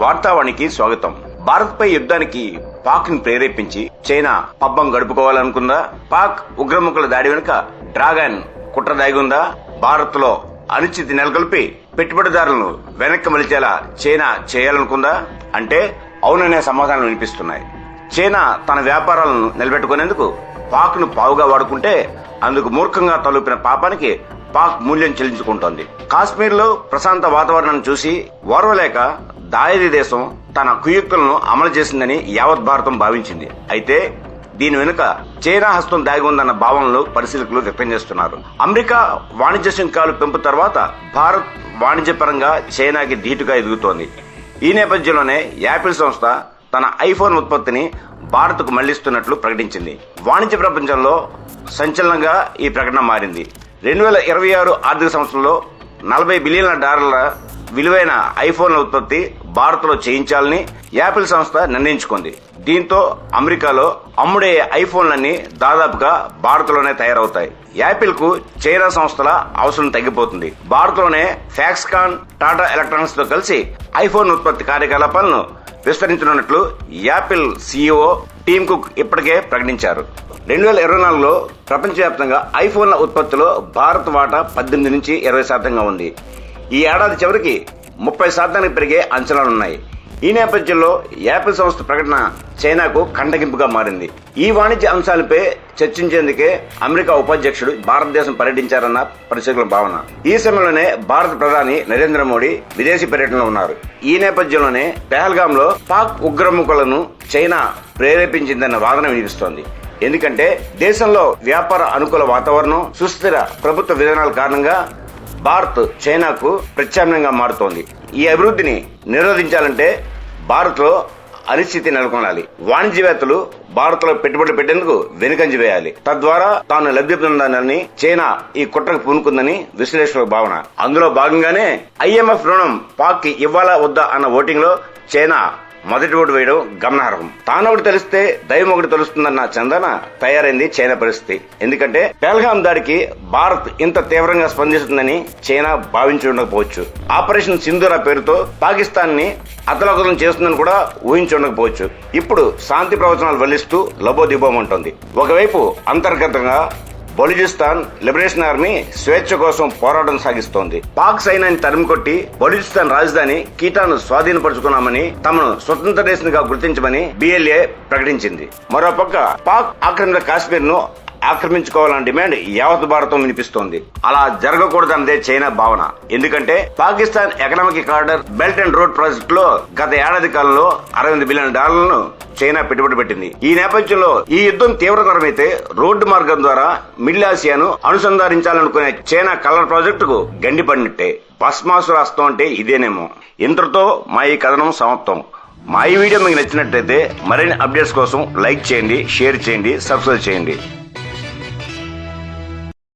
వార్తావాణికి స్వాగతం. భారత్ పై యుద్ధానికి పాక్ ని ప్రేరేపించి చైనా పబ్బం గడుపుకోవాలనుకుందా? పాక్ ఉగ్రముఖుల దాడి వెనుక డ్రాగన్ కుట్ర దాగి ఉందా? భారత్ లో అనిశ్చితి నెలకొల్పి పెట్టుబడిదారులను వెనక్కి మలిచేలా చైనా చేయాలనుకుందా అంటే అవుననే సమాధానం వినిపిస్తున్నాయి. చైనా తన వ్యాపారాలను నిలబెట్టుకునేందుకు పాక్ ను పావుగా వాడుకుంటే అందుకు మూర్ఖంగా తలూపిన పాపానికి పాక్ మూల్యం చెల్లించుకుంటోంది. కాశ్మీర్ లో ప్రశాంత వాతావరణం చూసి ఓర్వలేక దాయాది దేశం తన కుయుక్తులను అమలు చేసిందని యావత్ భారతం భావించింది. అయితే దీని వెనుక చైనా హస్తం దాగి ఉందన్న భావనలు పరిశీలకులు వ్యక్తం చేస్తున్నారు. అమెరికా వాణిజ్య సుంకాలు పెంపు తర్వాత భారత్ వాణిజ్యపరంగా చైనాకి ధీటుగా ఎదుగుతోంది. ఈ నేపథ్యంలోనే యాపిల్ సంస్థ తన ఐఫోన్ ఉత్పత్తిని భారత్ కు మళ్లిస్తున్నట్లు ప్రకటించింది. వాణిజ్య ప్రపంచంలో సంచలనంగా ఈ ప్రకటన మారింది. 2026 ఆర్థిక సంవత్సరంలో $40 బిలియన్ల విలువైన ఐఫోన్ల ఉత్పత్తి భారత్ లో చేయించాలని యాపిల్ సంస్థ నిర్ణయించుకుంది. దీంతో అమెరికాలో అమ్ముడే ఐఫోన్లన్నీ దాదాపుగా భారత్ లోనే తయారవుతాయి. యాపిల్ కు చైనా సంస్థల అవసరం తగ్గిపోతుంది. భారత్ లోనే ఫాక్స్కాన్, టాటా ఎలక్ట్రానిక్స్ తో కలిసి ఐఫోన్ ఉత్పత్తి కార్యకలాపాలను విస్తరించనున్నట్లు యాపిల్ సీఈఓ టీమ్ కుక్ ఇప్పటికే ప్రకటించారు. 2024లో ప్రపంచవ్యాప్తంగా ఐఫోన్ల ఉత్పత్తిలో భారత్ వాటా 18 నుంచి 20% ఉంది. ఈ ఏడాది చివరికి 30% పెరిగే అంచనాలున్నాయి. ఈ నేపథ్యంలో యాపిల్ సంస్థ ప్రకటన చైనాకు కంటగింపుగా మారింది. ఈ వాణిజ్య అంశాలపై చర్చించేందుకే అమెరికా ఉపాధ్యక్షుడు భారతదేశం పర్యటించారన్న పరిశీలకుల భావన. ఈ సమయంలోనే భారత ప్రధాని నరేంద్ర మోడీ విదేశీ పర్యటనలో ఉన్నారు. ఈ నేపథ్యంలోనే పెహల్గాం లో పాక్ ఉగ్రముఖులను చైనా ప్రేరేపించిందన్న వాదన వినిపిస్తోంది. ఎందుకంటే దేశంలో వ్యాపార అనుకూల వాతావరణం, సుస్థిర ప్రభుత్వ విధానాల కారణంగా భారత్ చైనాకు ప్రత్యామ్నాయంగా మారుతోంది. ఈ అభివృద్ధిని నిరోధించాలంటే భారత్ లో అనిశ్చితి నెలకొనాలి. వాణిజ్యవేత్తలు భారత్ లో పెట్టుబడులు పెట్టేందుకు వెనుకంజ వేయాలి. తద్వారా తాను లబ్ధి పొందాలని చైనా ఈ కుట్రకు పూనుకుందని విశ్లేషకుల భావన. అందులో భాగంగానే IMF రుణం పాక్ కి ఇవ్వాలా వద్దా అన్న ఓటింగ్ లో చైనా మొదటి ఓటు వేయడం గమనార్హం. తానొకటి తెలిస్తే దైవం ఒకటి తెలుస్తుందన్న చందన తయారైంది చైనా పరిస్థితి. ఎందుకంటే పెహల్గాం దాడికి భారత్ ఇంత తీవ్రంగా స్పందిస్తుందని చైనా భావించి ఉండకపోవచ్చు. ఆపరేషన్ సింధూర పేరుతో పాకిస్తాన్ ని అతలాకుతలం చేస్తుందని కూడా ఊహించి ఉండకపోవచ్చు. ఇప్పుడు శాంతి ప్రవచనాలు వల్లిస్తూ లబోదిబోమంటోంది. ఒకవైపు అంతర్గతంగా బలూచిస్తాన్ లిబరేషన్ ఆర్మీ స్వేచ్ఛ కోసం పోరాటం సాగిస్తోంది. పాక్ సైన్యాన్ని తరిమికొట్టి బలూచిస్తాన్ రాజధాని కీటాను స్వాధీనపరుచుకున్నామని, తమను స్వతంత్ర దేశంగా గుర్తించమని BLA ప్రకటించింది. మరోపక్క పాక్ ఆక్రమిత కాశ్మీర్ ను ఆక్రమించుకోవాలన్న డిమాండ్ యావత్ భారతం వినిపిస్తోంది. అలా జరగకూడదన్నదే చైనా భావన. ఎందుకంటే Pakistan economic corridor belt and road project లో గత ఏడాది కాలంలో $60 బిలియన్ చైనా పెట్టుబడి పెట్టింది. ఈ నేపథ్యంలో ఈ యుద్ధం తీవ్రతరమైతే రోడ్డు మార్గం ద్వారా మిడిల్ ఆసియాను అనుసంధానించాలనుకునే చైనా కలర్ ప్రాజెక్టుకు గండిపడినట్టే. భస్మాసుర హస్తం అంటే ఇదేనేమో. ఇంతటితో మా ఈ కథనం సమాప్తం. మా ఈ వీడియో మీకు నచ్చినట్లయితే మరిన్ని అప్డేట్స్ కోసం లైక్ చేయండి, షేర్ చేయండి, సబ్స్క్రైబ్ చేయండి.